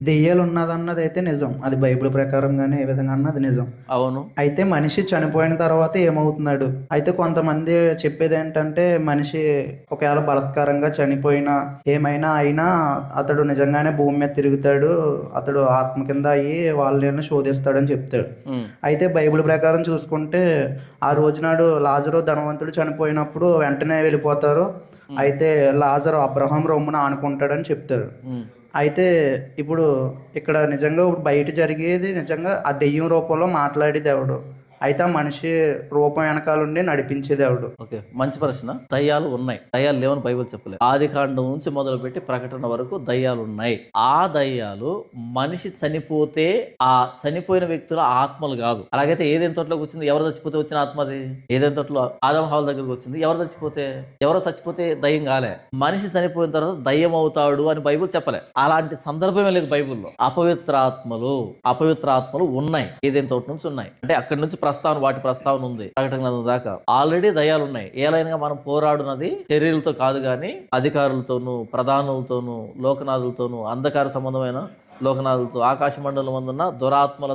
దెయ్యాలున్నదన్నదైతే నిజం. అది బైబిల్ ప్రకారంగానే ఏ విధంగా అన్నా అది నిజం. అవును. అయితే మనిషి చనిపోయిన తర్వాత ఏమవుతున్నాడు? అయితే కొంతమంది చెప్పేదేంటంటే, మనిషి ఒకవేళ బలాత్కారంగా చనిపోయినా, ఏమైనా అయినా అతడు నిజంగానే భూమి మీద తిరుగుతాడు. అతడు ఆత్మ కింద అయ్యి వాళ్ళని శోధిస్తాడని చెప్తాడు. హ్మ్. అయితే బైబిల్ ప్రకారం చూసుకుంటే, ఆ రోజునాడు లాజరు ధనవంతుడు చనిపోయినప్పుడు వెంటనే వెళ్ళిపోతారు. హ్మ్. అయితే లాజరు అబ్రహాం రొమ్మున ఆనుకుంటాడని చెప్తారు. హ్మ్. అయితే ఇప్పుడు ఇక్కడ నిజంగా ఇప్పుడు బయట జరిగేది నిజంగా ఆ దెయ్యం రూపంలో మాట్లాడేదెవడు? అయితే ఆ మనిషి రూపం వెనకాలుండి నడిపించేదెవడు? ఓకే. మంచి ప్రశ్న. దయ్యాలు ఉన్నాయి. దయ్యాలు లేవని బైబిల్ చెప్పలేదు. ఆదికాండం నుంచి మొదలుపెట్టి ప్రకటన వరకు దయ్యాలున్నాయి. ఆ దయ్యాలు మనిషి చనిపోతే ఆ చనిపోయిన వ్యక్తుల ఆత్మలు కాదు. అలాగైతే ఏదైనా తోటలోకి వచ్చింది, ఎవరు చచ్చిపోతే వచ్చిన ఆత్మ అది? ఏదైనా తోటలో ఆదం హవ్వల దగ్గరకు వచ్చింది, ఎవరు చచ్చిపోతే? ఎవరో చచ్చిపోతే దయ్యం కాలే. మనిషి చనిపోయిన తర్వాత దయ్యం అవుతాడు అని బైబిల్ చెప్పలే. అలాంటి సందర్భమే లేదు బైబిల్లో. అపవిత్రాత్మలు ఉన్నాయి. ఏదైనా తోట నుంచి ఉన్నాయి. అంటే అక్కడి నుంచి ప్రస్తావన, వాటి ప్రస్తావన ఉంది ప్రకటన గ్రంథం దాకా. ఆల్రెడీ దయ్యాలు ఉన్నాయి. ఏలైనా మనం పోరాడునది శరీరులతో కాదు గాని అధికారులతోనూ, ప్రధానులతోనూ, లోకనాథులతోనూ, అంధకార సంబంధమైన లోకనాథులతో, ఆకాశ మండలం అందున్న దురాత్మల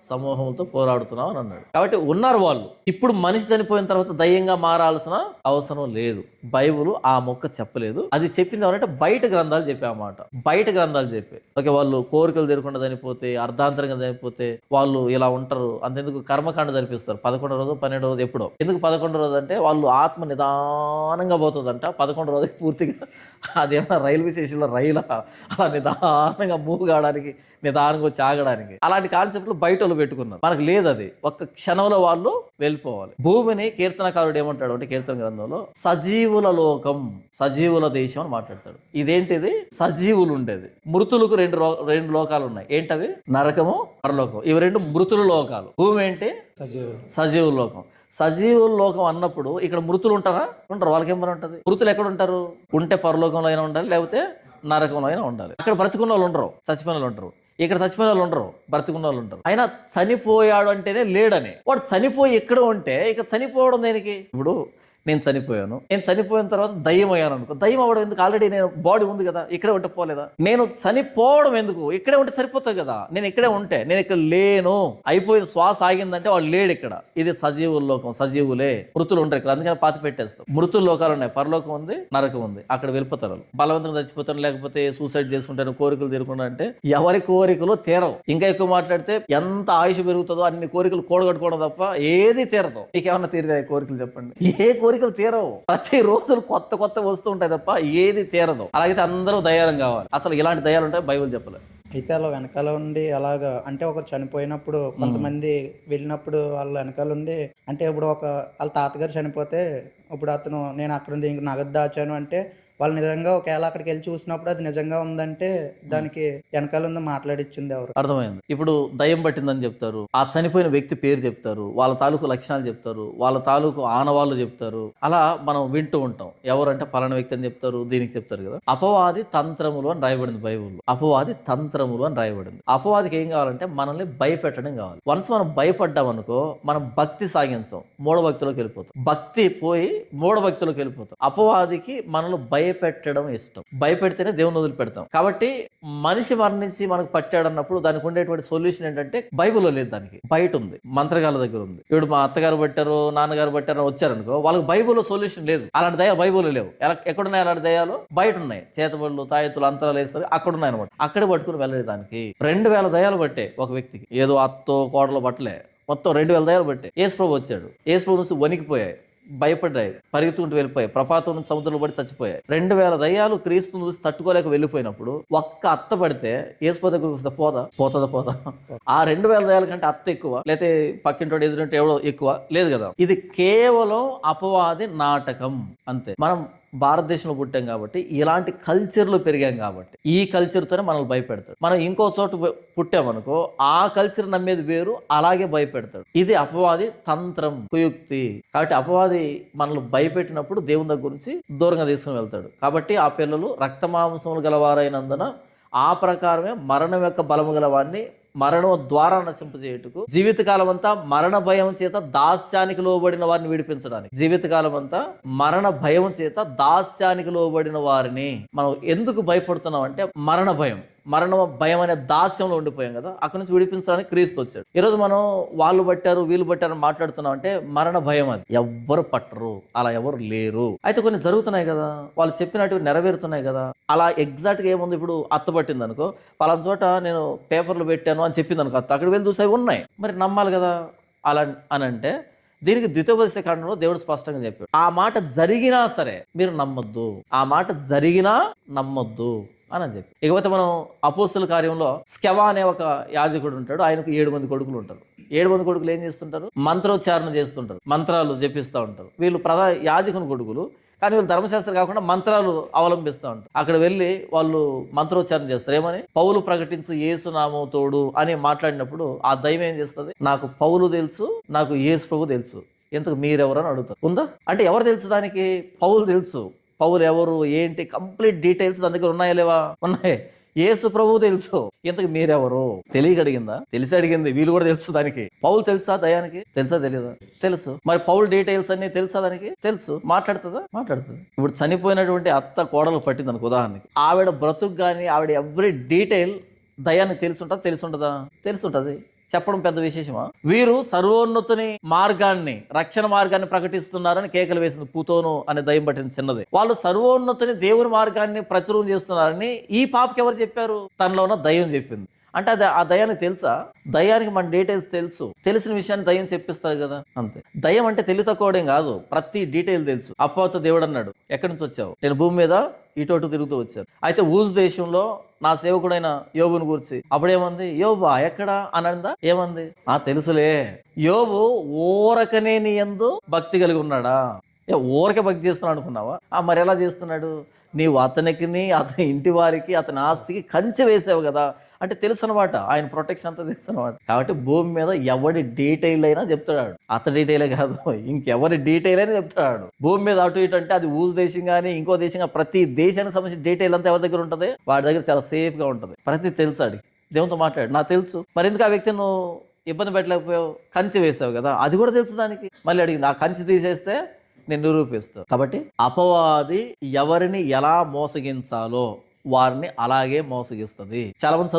సమూహంతో పోరాడుతున్నాం అని అన్నాడు. కాబట్టి ఉన్నారు వాళ్ళు. ఇప్పుడు మనిషి చనిపోయిన తర్వాత దయ్యంగా మారాల్సిన అవసరం లేదు. బైబుల్ ఆ మొక్క చెప్పలేదు. అది చెప్పింది ఎవరంటే బయట గ్రంథాలు చెప్పామన్నమాట. బయట గ్రంథాలు చెప్పే ఓకే, వాళ్ళు కోరికలు తీరకుండా చనిపోతే, అర్ధాంతరంగా చనిపోతే వాళ్ళు ఇలా ఉంటారు. అంతెందుకు కర్మకాండ జరిపిస్తారు 11వ రోజు 12వ రోజు. ఎప్పుడో ఎందుకు 11వ రోజు అంటే వాళ్ళు ఆత్మ నిదానంగా పోతుందంట. 11వ రోజు పూర్తిగా అదేమన్నా రైల్వే స్టేషన్లో రైలు అలా నిదానంగా మూవ్ కావడానికి, నిదానంగా వచ్చి ఆగడానికి, అలాంటి కాన్సెప్ట్లు బయట వాళ్ళు పెట్టుకున్నారు. మనకు లేదు అది. ఒక్క క్షణంలో వాళ్ళు వెళ్ళిపోవాలి. భూమిని కీర్తనకారుడు ఏమంటాడు అంటే కీర్తన గ్రంథంలో సజీవుల లోకం, సజీవుల దేశం అని మాట్లాడతాడు. ఇదేంటిది? సజీవులు ఉండేది. మృతులకు రెండు లోకాలు ఉన్నాయి. ఏంటవి? నరకము, పరలోకం. ఇవి రెండు మృతుల లోకాలు. భూమి ఏంటి? సజీవుల లోకం. సజీవుల లోకం అన్నప్పుడు ఇక్కడ మృతులు ఉంటారా? ఉంటారు. వాళ్ళకి ఏమైనా ఉంటుంది? మృతులు ఎక్కడ ఉంటారు? ఉంటే పరలోకంలో అయినా ఉండాలి, లేకపోతే నరకంలో అయినా ఉండాలి. అక్కడ బ్రతికున్న వాళ్ళు ఉండరు, చచ్చిపోయిన వాళ్ళు ఉంటారు. ఇక్కడ చచ్చిపోయిన వాళ్ళు ఉండరు, బ్రతికున్న వాళ్ళు ఉంటారు. అయినా చనిపోయాడు అంటేనే లేడని. వాడు చనిపోయి ఎక్కడ ఉంటే ఇక చనిపోవడం దేనికి? ఇప్పుడు నేను చనిపోయిన తర్వాత దయ్యం అయ్యాను అనుకో. దయ్యం అవ్వడం ఎందుకు? ఆల్రెడీ నేను బాడీ ఉంది కదా, ఇక్కడే ఉంటే పోలేదా? నేను చనిపోవడం ఎందుకు? ఇక్కడే ఉంటే సరిపోతుంది కదా. నేను ఇక్కడే ఉంటే, నేను ఇక్కడ లేను, అయిపోయిన శ్వాస ఆగిందంటే వాడు లేడు ఇక్కడ. ఇది సజీవుల లోకం. సజీవులే, మృతులు ఉంటారు ఇక్కడ. అందుకని పాతి పెట్టేస్తాం. మృతుల లోకాలు ఉన్నాయి. పరలోకం ఉంది, నరకం ఉంది. అక్కడ వెళ్ళిపోతారు. బలవంతంగా చచ్చిపోతారు, లేకపోతే సూసైడ్ చేసుకుంటారు, కోరికలు తీరకుండా. అంటే ఎవరి కోరికలు తీరవు. ఇంకా ఎక్కువ మాట్లాడితే ఎంత ఆయుష్ పెరుగుతుందో అన్ని కోరికలు కూడగట్టుకోవడం తప్ప ఏది తీరదు. మీకేమన్నా తీరదా కోరికలు? చెప్పండి. ఏ కోరికలు తీరవు. ప్రతి రోజు కొత్త వస్తూ ఉంటాయి తప్ప ఏది తీరదు. అలాగైతే అందరూ దయాలం కావాలి. అసలు ఇలాంటి దయాలు ఉంటాయి బైబిల్ చెప్పలేదు. అయితే అలా వెనకాల ఉండి అలాగా అంటే ఒకరు చనిపోయినప్పుడు కొంతమంది వెళ్ళినప్పుడు వాళ్ళ వెనకాల ఉండి అంటే ఇప్పుడు వాళ్ళ తాతగారు చనిపోతే ఇప్పుడు అతను నేను అక్కడ ఉండి ఇంక నగదు దాచాను అంటే వాళ్ళు నిజంగా ఒకవేళ అక్కడికి వెళ్ళి చూసినప్పుడు అది నిజంగా ఉందంటే దానికి వెనకాల ఉంది మాట్లాడిచ్చింది ఎవరు? అర్థమైంది. ఇప్పుడు దయ్యం పట్టిందని చెప్తారు, ఆ చనిపోయిన వ్యక్తి పేరు చెప్తారు, వాళ్ళ తాలూకు లక్షణాలు చెప్తారు, వాళ్ళ తాలూకు ఆనవాళ్ళు చెప్తారు. అలా మనం వింటూ ఉంటాం. ఎవరంటే పలానా వ్యక్తి అని చెప్తారు, దీనికి చెప్తారు కదా. అపవాది తంత్రములు అని రాయబడింది బైబుల్లో. అపవాది తంత్రములు అని రాయబడింది. అపవాదికి ఏం కావాలంటే మనల్ని భయపెట్టడం కావాలి. వన్స్ మనం భయపడ్డాం అనుకో, మనం భక్తి సాగించాం, మూఢభక్తిలోకి వెళ్ళిపోతాం. భక్తి పోయి మూఢభక్తిలోకి వెళ్ళిపోతాం. అపవాదికి మనల్ని భయపెట్టడం ఇష్టం. భయపెడితేనే దేవుని వదిలిపెడతాం. కాబట్టి మనిషి మరణించి మనకు పట్టాడన్నప్పుడు దానికి ఉండేటువంటి సొల్యూషన్ ఏంటంటే బైబిల్లో లేదు, దానికి బయట ఉంది, మంత్రగాల దగ్గర ఉంది. ఇప్పుడు మా అత్తగారు పట్టారు, నాన్నగారు పట్టారు వచ్చారనుకో, వాళ్ళకి బైబిల్లో సొల్యూషన్ లేదు. అలాంటి దయ బైబిల్లో లేవు. ఎక్కడున్నాయి అలాంటి దయాలు? బయట ఉన్నాయి. చేతబడులు, తాయెత్తులు, అంతరాలు వేస్తారు, అక్కడ ఉన్నాయి అనమాట. అక్కడే పట్టుకుని వెళ్ళలేదు. దానికి 2000 దయాలు పట్టే ఒక వ్యక్తికి. ఏదో అత్తో కోడలో పట్టలే, మొత్తం 2000 దయాలు పట్టే. యేసుప్రభు వచ్చాడు. యేసుప్రభు నుంచి వణికిపోయాయి, భయపడ్డాయి, పరిగెత్తుకుంటూ వెళ్ళిపోయాయి, ప్రపాతం నుంచి సముద్రంలో పడి చచ్చిపోయాయి. 2000 దయ్యాలు క్రీస్తును చూసి తట్టుకోలేక వెళ్ళిపోయినప్పుడు ఒక్క అత్త పడితే యేసు దగ్గరకు వస్తే పోదా? ఆ 2000 దయ్యాల కంటే అత్త ఎక్కువ, లేకపోతే పక్కింటోడు ఎదురంటే ఎవడో ఎక్కువ లేదు కదా. ఇది కేవలం అపవాది నాటకం అంతే. మనం భారతదేశంలో పుట్టాం కాబట్టి, ఇలాంటి కల్చర్లో పెరిగాం కాబట్టి ఈ కల్చర్తోనే మనల్ని భయపెడతాడు. మనం ఇంకో చోట పుట్టామనుకో, ఆ కల్చర్ నమ్మేది వేరు, అలాగే భయపెడతాడు. ఇది అపవాది తంత్రం, కుయుక్తి. కాబట్టి అపవాది మనల్ని భయపెట్టినప్పుడు దేవుని దగ్గర నుంచి దూరంగా తీసుకుని వెళ్తాడు. కాబట్టి ఆ పిల్లలు రక్తమాంసములు గలవారైనందున ఆ ప్రకారమే మరణం యొక్క బలము గలవాన్ని మరణం ద్వారా నశింపజేయుటకు, జీవితకాలం అంతా మరణ భయం చేత దాస్యానికి లోబడిన వారిని విడిపించడానికి. జీవితకాలం అంతా మరణ భయం చేత దాస్యానికి లోబడిన వారిని. మనం ఎందుకు భయపడుతున్నాం అంటే మరణ భయం. మరణ భయం అనే దాస్యంలో ఉండిపోయాం కదా, అక్కడి నుంచి విడిపించడానికి క్రీస్తు వచ్చాడు. ఈరోజు మనం వాళ్ళు పట్టారు వీళ్ళు పట్టారు మాట్లాడుతున్నాం అంటే మరణ భయం. అది ఎవ్వరు పట్టరు, అలా ఎవరు లేరు. అయితే కొన్ని జరుగుతున్నాయి కదా, వాళ్ళు చెప్పినట్టు నెరవేరుతున్నాయి కదా. అలా ఎగ్జాక్ట్ గా ఏముంది, ఇప్పుడు అత్త పట్టింది అనుకో, పలానా చోట నేను పేపర్లు పెట్టాను అని చెప్పింది అనుకో, అక్కడ వెళ్ళి చూసే ఉన్నాయి, మరి నమ్మాలి కదా. అలా అని అంటే దీనికి ద్వితీయోపదేశ కాండంలో దేవుడు స్పష్టంగా చెప్పాడు, ఆ మాట జరిగినా సరే మీరు నమ్మొద్దు, ఆ మాట జరిగినా నమ్మొద్దు అని చెప్పి. ఇకపోతే మనం అపోస్తుల కార్యంలో స్కెవా అనే ఒక యాజకుడు ఉంటాడు, ఆయనకు 7 మంది కొడుకులు ఉంటారు. 7 మంది కొడుకులు ఏం చేస్తుంటారు, మంత్రోచ్చారణ చేస్తుంటారు, మంత్రాలు జపిస్తూ ఉంటారు. వీళ్ళు యాజకుని కొడుకులు, కానీ వీళ్ళు ధర్మశాస్త్రం కాకుండా మంత్రాలు అవలంబిస్తూ ఉంటారు. అక్కడ వెళ్ళి వాళ్ళు మంత్రోచ్చారణ చేస్తారు. ఏమని, పౌలు ప్రకటించు యేసు నామం తోడు అని మాట్లాడినప్పుడు ఆ దైవం ఏం చేస్తుంది, నాకు పౌలు తెలుసు, నాకు యేసు ప్రభు తెలుసు, ఎందుకు మీరెవరు అని అడుగుతారు. ఉందా అంటే ఎవరు తెలుసు దానికి, పౌలు తెలుసు. పౌలు ఎవరు ఏంటి కంప్లీట్ డీటెయిల్స్ దాని దగ్గర ఉన్నాయా లేవా, ఉన్నాయి. యేసు ప్రభు తెలుసు, ఇంతకు మీరెవరు తెలియక అడిగిందా, తెలిసి అడిగింది. వీళ్ళు కూడా తెలుసు దానికి. పౌలు తెలుసా దయానికి, తెలుసా తెలియదా, తెలుసు. మరి పౌలు డీటెయిల్స్ అన్ని తెలుసా దానికి, తెలుసు. మాట్లాడుతుందా, మాట్లాడుతుంది. ఇప్పుడు చనిపోయినటువంటి అత్త కోడలు పట్టింది అనుకో ఉదాహరణకి, ఆవిడ బ్రతుకు కానీ ఆవిడ ఎవ్రీ డీటెయిల్ దయానికి తెలుసుంటదా, తెలుసుంటది. చెప్పడం పెద్ద విశేషమా. వీరు సర్వోన్నతుని మార్గాన్ని, రక్షణ మార్గాన్ని ప్రకటిస్తున్నారని కేకలు వేసింది పూతోను అనే దయ్యం పట్టిన చిన్నది. వాళ్ళు సర్వోన్నతుని దేవుని మార్గాన్ని ప్రచురం చేస్తున్నారని ఈ పాపకి ఎవరు చెప్పారు, తనలో ఉన్న దయ్యం చెప్పింది. అంటే అది ఆ దయ్యానికి తెలుసా, దయ్యానికి మన డీటెయిల్స్ తెలుసు. తెలిసిన విషయాన్ని దయ్యం చెప్పిస్తుంది కదా, అంతే. దయ్యం అంటే తెలివి తక్కువడం కాదు, ప్రతి డీటెయిల్ తెలుసు. అప్పతో దేవుడు అన్నాడు, ఎక్కడి నుంచి వచ్చావు, నేను భూమి మీద ఇటు తిరుగుతూ వచ్చాను. అయితే ఊజు దేశంలో నా సేవకుడైన యోబుని గురించి అప్పుడేమంది, యోబా ఎక్కడా అని అందా, ఏమంది, తెలుసులే, యోబు ఊరకనే నీ యందు భక్తి కలిగి ఉన్నాడా. ఊరకే భక్తి చేస్తున్నాడు అనుకున్నావా, మరి ఎలా చేస్తున్నాడు, నీవు అతనికి అతని ఇంటి వారికి అతని ఆస్తికి కంచె వేసావు కదా, అంటే తెలుసు అనమాట, ఆయన ప్రొటెక్షన్ అంతా తెలుసు అనమాట. కాబట్టి భూమి మీద ఎవరి డీటెయిల్ అయినా చెప్తాడు, అతని డీటెయిలే కాదు ఇంకెవరి డీటెయిల్ అయినా చెప్తాడు. భూమి మీద అటు ఇటు అంటే అది ఊజు దేశం కానీ ఇంకో దేశంగా ప్రతి దేశానికి సంబంధించిన డీటెయిల్ అంతా ఎవరి దగ్గర ఉంటుంది, వాడి దగ్గర చాలా సేఫ్ గా ఉంటుంది. ప్రతి తెలుసాడు, దేవునితో మాట్లాడు, నాకు తెలుసు. మరి ఎందుకు ఆ వ్యక్తిని నువ్వు ఇబ్బంది పెట్టలేకపోయావు, కంచె వేసావు కదా, అది కూడా తెలుసు దానికి. మళ్ళీ అడిగింది, ఆ కంచె తీసేస్తే నేను నిరూపిస్తాను. కాబట్టి అపవాది ఎవరిని ఎలా మోసగించాలో వారిని అలాగే మోసగిస్తుంది. చాలా మంది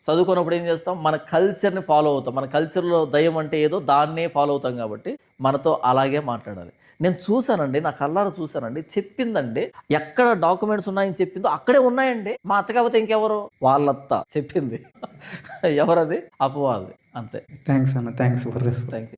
చదువుకున్నప్పుడు ఏం చేస్తాం, మన కల్చర్ని ఫాలో అవుతాం. మన కల్చర్లో దయ్యం అంటే ఏదో దాన్నే ఫాలో అవుతాం. కాబట్టి మనతో అలాగే మాట్లాడాలి. నేను చూశానండి, నా కళ్ళారా చూశానండి, చెప్పిందండి, ఎక్కడ డాక్యుమెంట్స్ ఉన్నాయని చెప్పిందో అక్కడే ఉన్నాయండి. మా అత్త కాకపోతే ఇంకెవరు, వాళ్ళత్త చెప్పింది. ఎవరది, అపవాది. అంతే. థ్యాంక్స్ అన్న, thanks for response. Thank you.